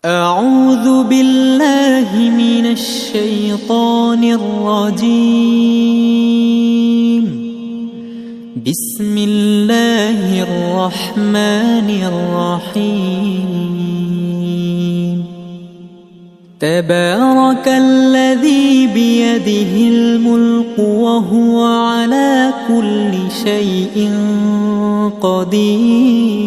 أعوذ بالله من الشيطان الرجيم. بسم الله الرحمن الرحيم. تبارك الذي بيده الملك وهو على كل شيء قدير.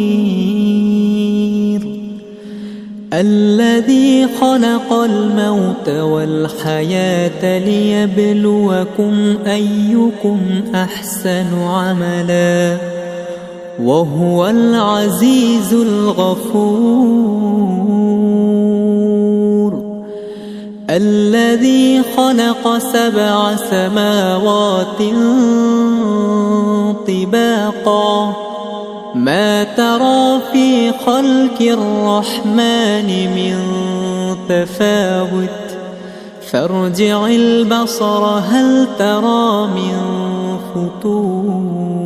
الذي خلق الموت والحياة ليبلوكم أيكم أحسن عملا وهو العزيز الغفور. الذي خلق 7 سماوات طباقا ما ترى في خلق الرحمن من تفاوت فارجع البصر هل ترى من فطور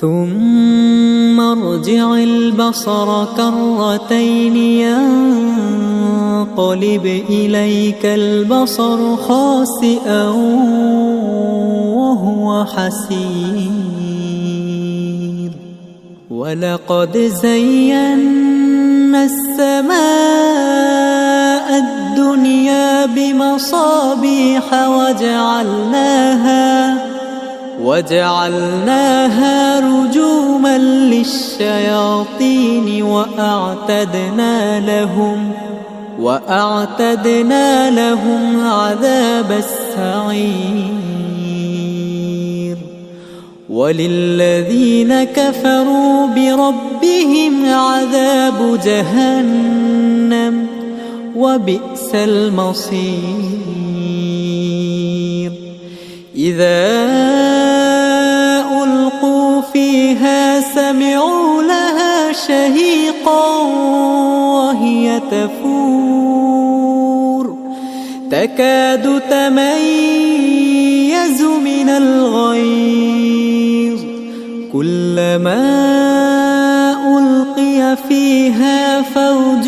ثم ارجع البصر كرتين ينقلب إليك البصر خاسئا وهو حسير. ولقد زينا السماء الدنيا بمصابيح وجعلناها رجوما للشياطين وأعتدنا لهم عذاب السعير. وللذين كفروا بربهم عذاب جهنم وبئس المصير. إذا ألقوا فيها سمعوا لها شهيقا وهي تفور تكاد تميز من الغيظ كلما ألقي فيها فوج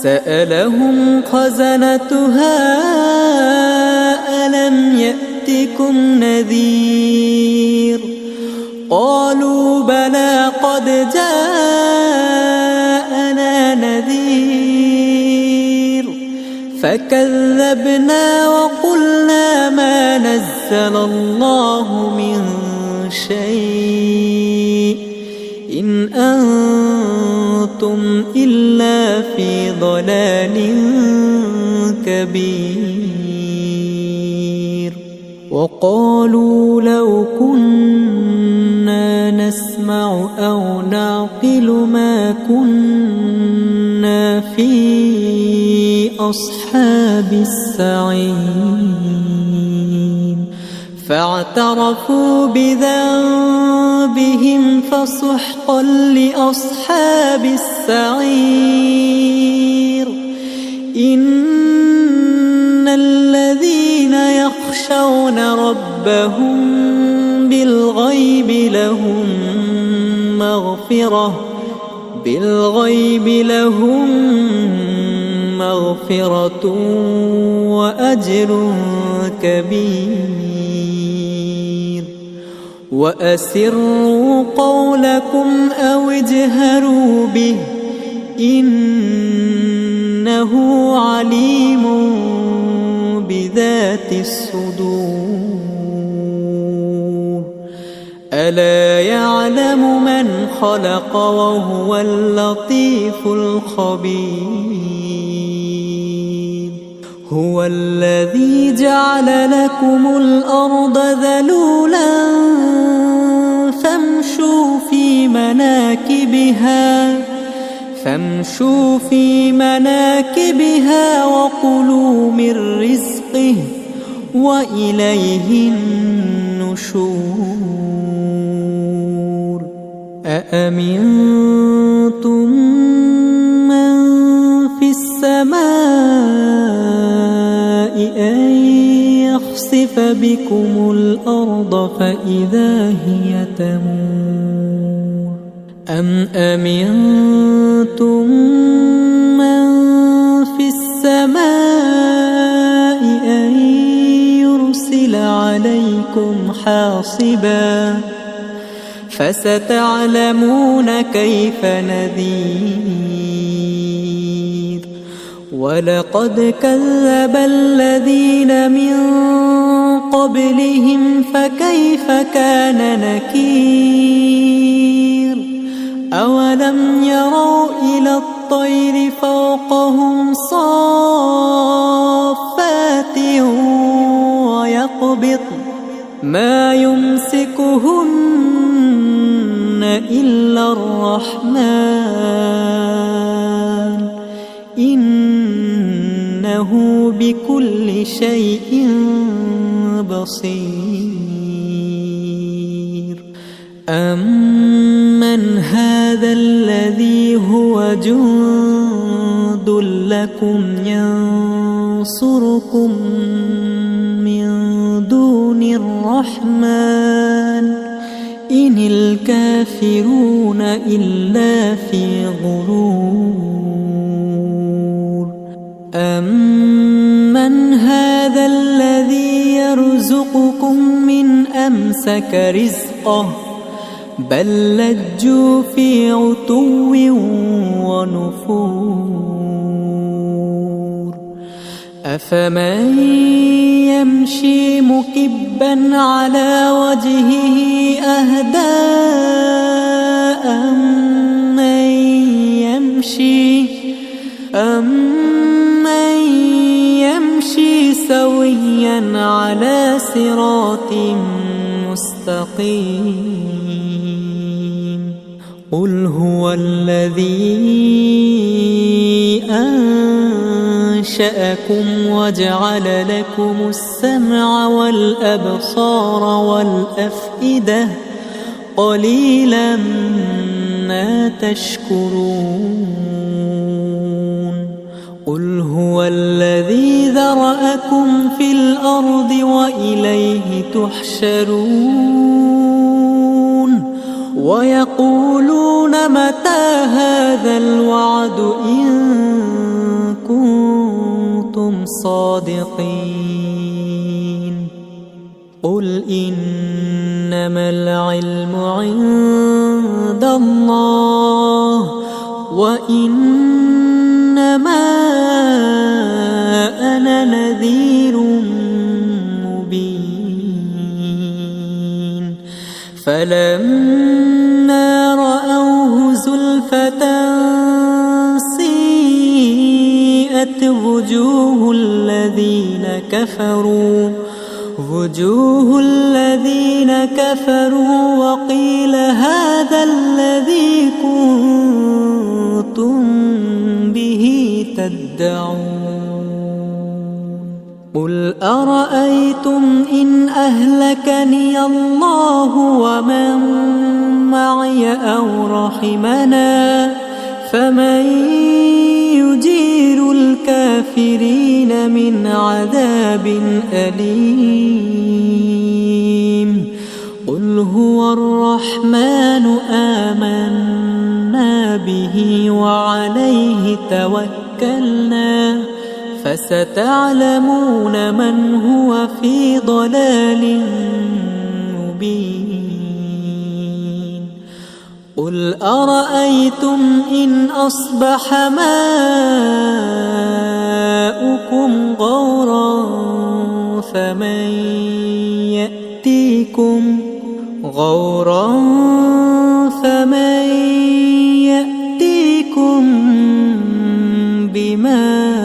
سألهم خزنتها ألم يأتكم نذير قالوا بلى قد جاءنا نذير فكذبنا وقلنا ما نزل الله من شيء إن أنتم إلا في ضلال كبير. وقالوا لو كنا نسمع أو نعقل ما كنا في أصحاب السعير. فاعترفوا بذنبهم فسحقا لأصحاب السعير. إن الذين يخشون ربهم بالغيب لهم مغفرة وأجر كبير. وأسروا قولكم أو اجهروا به إنه عليم بذات الصدور. ألا يعلم من خلق وهو اللطيف الخبير. هو الذي جعل لكم الأرض ذلولا فامشوا في مناكبها وكلوا من رزقه وإليه النشور. أأمنتم من في السماء أن يخسف بكم الأرض فإذا هي تمور أم أمنتم من في السماء أن يرسل عليكم حاصبا فستعلمون كيف نذير ولقد كذب الذين من قبلهم فكيف كان نكير أولم يروا إلى الطير فوقهم صافات ويقبض ما يمسكهن إلا الرحمن إنه بكل شيء بصير أمن هذا الذي هو جند لكم ينصركم من دون الرحمن إن الكافرون إلا في غرور أمن هذا الذي يرزقكم من أمسك رزقه بل لجوا في عتو ونفور أفمن يمشي مكبا على وجهه أهدى أمن يمشي سويا على صراط مستقيم قل هو الذي أنشأكم وجعل لكم السمع والأبصار والأفئدة قليلا ما تشكرون قل هو الذي ذرأكم في الأرض وإليه تحشرون ويقولون متى هذا الوعد إن كنتم صادقين قل إنما العلم عند الله وإنما أنا نذير مبين فلما رأوه زلفة سيئت وجوه الذين كفروا وقيل هذا الذي كنتم به تدعون قل أرأيتم إن أهلكني الله ومن معي أو رحمنا فمن يجير الكافرين من عذاب أليم قل هو الرحمن آمنا به وعليه توكلنا فستعلمون من هو في ضلال مبين قل أرأيتم إن أصبح ماؤكم غورا فمن يأتيكم بماء